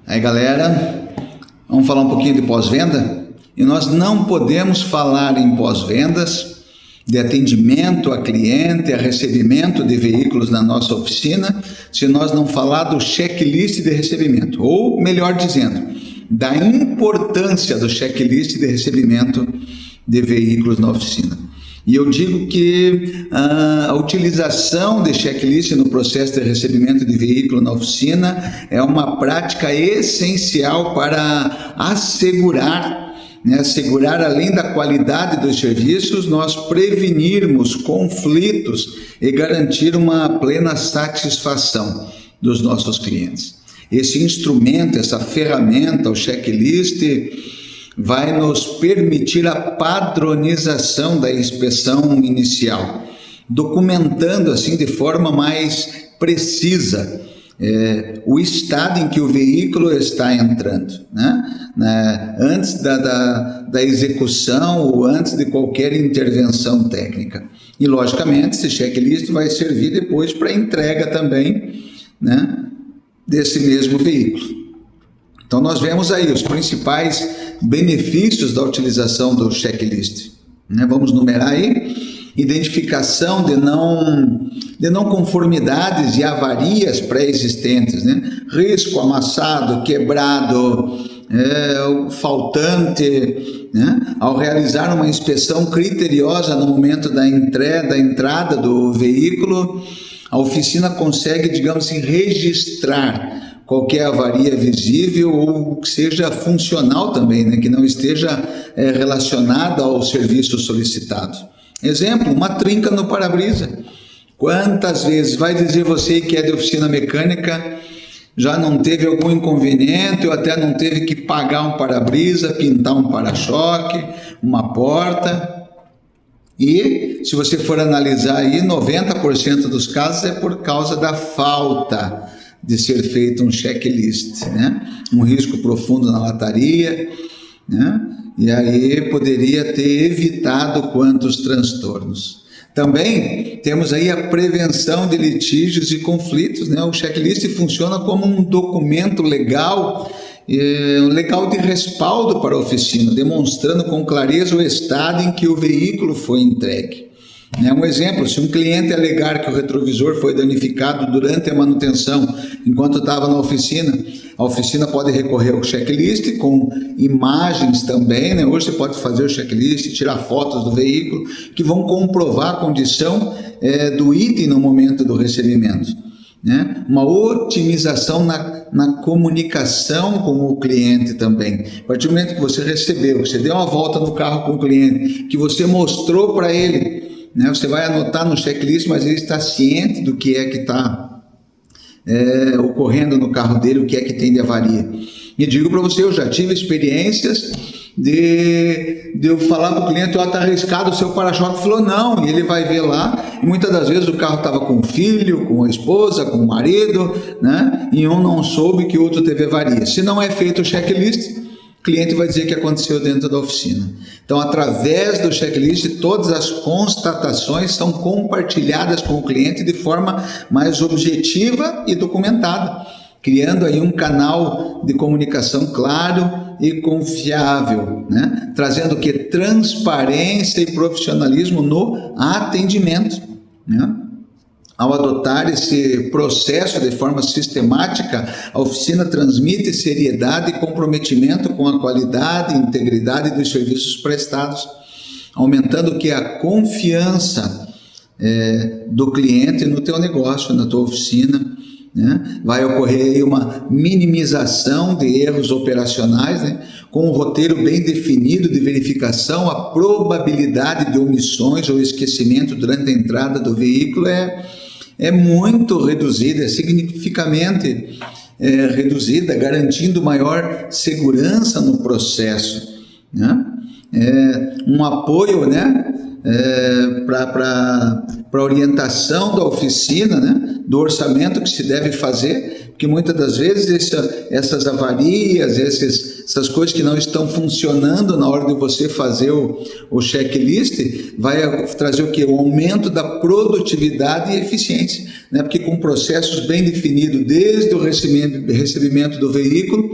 Aí, galera, vamos falar um pouquinho de pós-venda? E nós não podemos falar em pós-vendas, de atendimento a cliente, a recebimento de veículos na nossa oficina, se nós não falar do checklist de recebimento, ou melhor dizendo, da importância do checklist de recebimento de veículos na oficina. E eu digo que a utilização de checklist no processo de recebimento de veículo na oficina é uma prática essencial para assegurar além da qualidade dos serviços, nós prevenirmos conflitos e garantir uma plena satisfação dos nossos clientes. Esse instrumento, essa ferramenta, o checklist, vai nos permitir a padronização da inspeção inicial, documentando assim de forma mais precisa o estado em que o veículo está entrando, antes da execução ou antes de qualquer intervenção técnica. E, logicamente, esse checklist vai servir depois para a entrega também, desse mesmo veículo. Então, nós vemos aí os principais benefícios da utilização do checklist. Vamos numerar aí: identificação de não conformidades e avarias pré-existentes, risco, amassado, quebrado, faltante, ao realizar uma inspeção criteriosa no momento da entrada do veículo, a oficina consegue, digamos assim, registrar qualquer avaria visível ou que seja funcional também, que não esteja relacionada ao serviço solicitado. Exemplo, uma trinca no para-brisa. Quantas vezes vai dizer você que é de oficina mecânica, já não teve algum inconveniente ou até não teve que pagar um para-brisa, pintar um para-choque, uma porta? E se você for analisar aí, 90% dos casos é por causa da falta de ser feito um checklist, um risco profundo na lataria, e aí poderia ter evitado quantos transtornos. Também temos aí a prevenção de litígios e conflitos, O checklist funciona como um documento legal de respaldo para a oficina, demonstrando com clareza o estado em que o veículo foi entregue. Um exemplo, se um cliente alegar que o retrovisor foi danificado durante a manutenção enquanto estava na oficina, a oficina pode recorrer ao checklist com imagens também, Hoje você pode fazer o checklist, tirar fotos do veículo que vão comprovar a condição do item no momento do recebimento. Uma otimização na comunicação com o cliente também. A partir do momento que você recebeu, que você deu uma volta no carro com o cliente, que você mostrou para ele, você vai anotar no checklist, mas ele está ciente do que é que está ocorrendo no carro dele, o que é que tem de avaria. E digo para você, eu já tive experiências de eu falar para o cliente, está arriscado o seu para-choque, falou não, e ele vai ver lá, e muitas das vezes o carro estava com o filho, com a esposa, com o marido, e um não soube que o outro teve avaria. Se não é feito o checklist, o cliente vai dizer que aconteceu dentro da oficina. Então, através do checklist, todas as constatações são compartilhadas com o cliente de forma mais objetiva e documentada, criando aí um canal de comunicação claro e confiável, trazendo o que? Transparência e profissionalismo no atendimento. Ao adotar esse processo de forma sistemática, a oficina transmite seriedade e comprometimento com a qualidade e integridade dos serviços prestados, aumentando que a confiança do cliente no teu negócio, na tua oficina. Vai ocorrer aí uma minimização de erros operacionais, com um roteiro bem definido de verificação. A probabilidade de omissões ou esquecimento durante a entrada do veículo é muito reduzida, é significativamente reduzida, garantindo maior segurança no processo. Um apoio para a orientação da oficina, do orçamento que se deve fazer Porque muitas das vezes essas avarias, essas coisas que não estão funcionando na hora de você fazer o checklist, vai trazer o quê? O aumento da produtividade e eficiência, né? Porque com processos bem definidos desde o recebimento do veículo,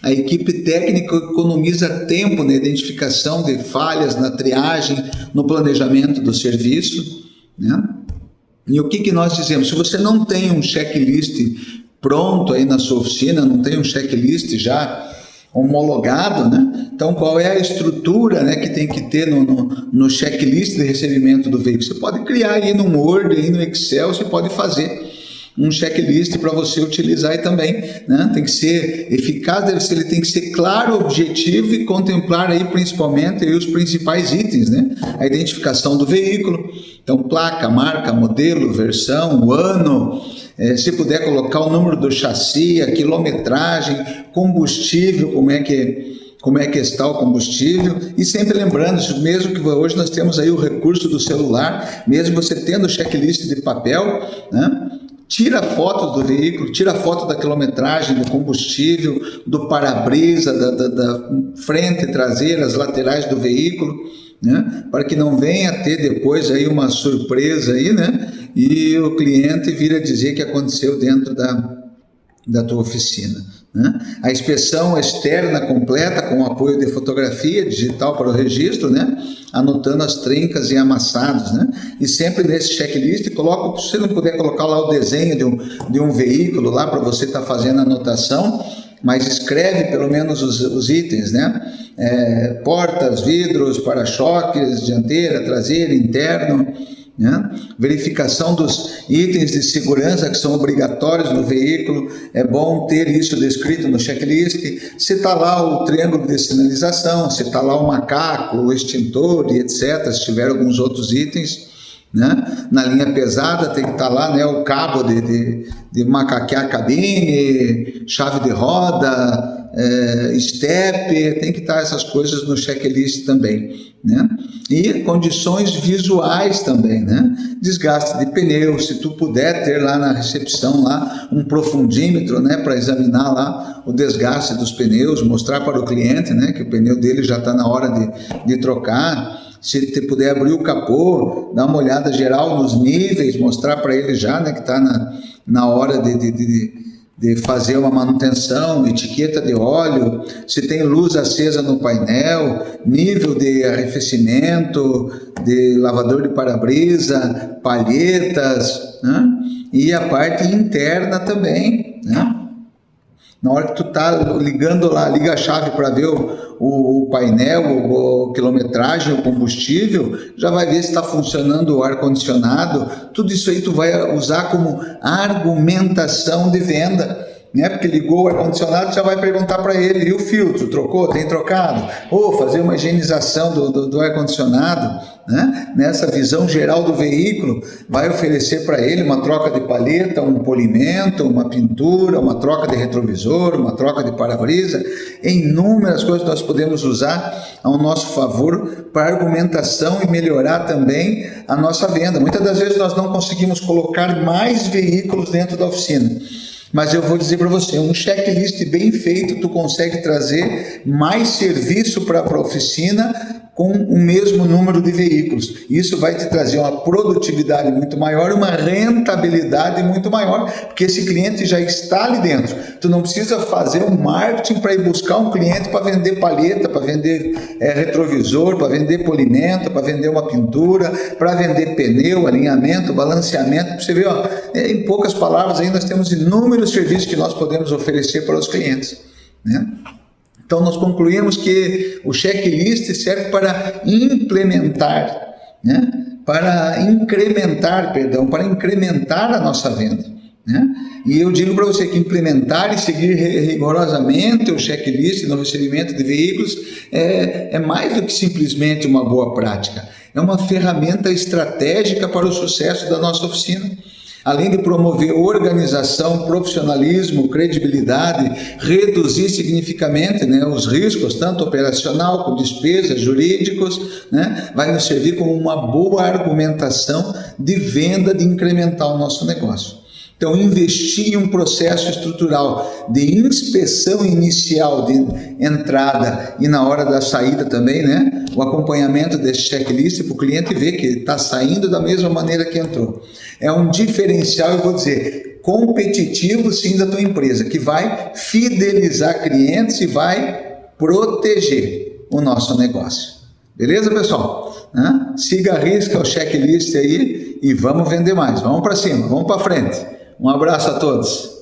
a equipe técnica economiza tempo na identificação de falhas, na triagem, no planejamento do serviço, né? E o que nós dizemos? Se você não tem um checklist pronto aí na sua oficina, não tem um checklist já homologado, né? Então, qual é a estrutura, né, que tem que ter no checklist de recebimento do veículo? Você pode criar aí no Word, aí no Excel, você pode fazer um checklist para você utilizar aí também, né? Tem que ser eficaz, ele tem que ser claro, objetivo e contemplar aí principalmente aí os principais itens, né? A identificação do veículo, então placa, marca, modelo, versão, o ano, se puder colocar o número do chassi, a quilometragem, combustível, como é que está o combustível, e sempre lembrando, mesmo que hoje nós temos aí o recurso do celular, mesmo você tendo o checklist de papel, né? Tira foto do veículo, tira foto da quilometragem, do combustível, do para-brisa, da frente, traseira, as laterais do veículo, né? Para que não venha ter depois aí uma surpresa aí, né? E o cliente vir a dizer que aconteceu dentro da tua oficina, né? A inspeção externa completa com apoio de fotografia digital para o registro, né? Anotando as trincas e amassados, né? E sempre nesse checklist, se você não puder colocar lá o desenho de um veículo lá para você estar fazendo a anotação, mas escreve pelo menos os itens, né? Portas, vidros, para-choques, dianteira, traseira, interno, né? Verificação dos itens de segurança que são obrigatórios no veículo, é bom ter isso descrito no checklist. Se está lá o triângulo de sinalização, se está lá o macaco, o extintor e etc, se tiver alguns outros itens, né? Na linha pesada tem que estar lá, né, o cabo de macaquear a cabine, chave de roda, step, tem que estar essas coisas no checklist também, né? E condições visuais também, né? Desgaste de pneu, se tu puder ter lá na recepção lá um profundímetro, né, para examinar lá o desgaste dos pneus, mostrar para o cliente, né, que o pneu dele já está na hora de trocar. Se te puder abrir o capô, dar uma olhada geral nos níveis, mostrar para ele já, né, que está na hora de fazer uma manutenção, etiqueta de óleo, se tem luz acesa no painel, nível de arrefecimento, de lavador de para-brisa, palhetas, né? E a parte interna também, né? Na hora que tu tá ligando lá, liga a chave para ver o painel, a quilometragem, o combustível, já vai ver se está funcionando o ar-condicionado. Tudo isso aí tu vai usar como argumentação de venda, né? Porque ligou o ar-condicionado, já vai perguntar para ele, e o filtro, trocou, tem trocado? Ou fazer uma higienização do ar-condicionado, né? Nessa visão geral do veículo, vai oferecer para ele uma troca de palheta, um polimento, uma pintura, uma troca de retrovisor, uma troca de para-brisa, inúmeras coisas nós podemos usar ao nosso favor para argumentação e melhorar também a nossa venda. Muitas das vezes nós não conseguimos colocar mais veículos dentro da oficina, mas eu vou dizer para você, um checklist bem feito, tu consegue trazer mais serviço para a oficina com o mesmo número de veículos. Isso vai te trazer uma produtividade muito maior, uma rentabilidade muito maior, porque esse cliente já está ali dentro. Tu não precisa fazer um marketing para ir buscar um cliente para vender palheta, para vender retrovisor, para vender polimento, para vender uma pintura, para vender pneu, alinhamento, balanceamento. Você vê, ó, em poucas palavras aí nós temos inúmeros serviços que nós podemos oferecer para os clientes, né? Então, nós concluímos que o checklist serve para implementar, né? Para incrementar a nossa venda, né? E eu digo para você que implementar e seguir rigorosamente o checklist no recebimento de veículos é mais do que simplesmente uma boa prática. É uma ferramenta estratégica para o sucesso da nossa oficina. Além de promover organização, profissionalismo, credibilidade, reduzir significativamente, né, os riscos, tanto operacional como despesas, jurídicos, né, vai nos servir como uma boa argumentação de venda, de incrementar o nosso negócio. Então, investir em um processo estrutural de inspeção inicial de entrada e na hora da saída também, né? O acompanhamento desse checklist para o cliente ver que está saindo da mesma maneira que entrou. É um diferencial, eu vou dizer, competitivo sim da tua empresa, que vai fidelizar clientes e vai proteger o nosso negócio. Beleza, pessoal? Siga a risca o checklist aí e vamos vender mais. Vamos para cima, vamos para frente. Um abraço a todos.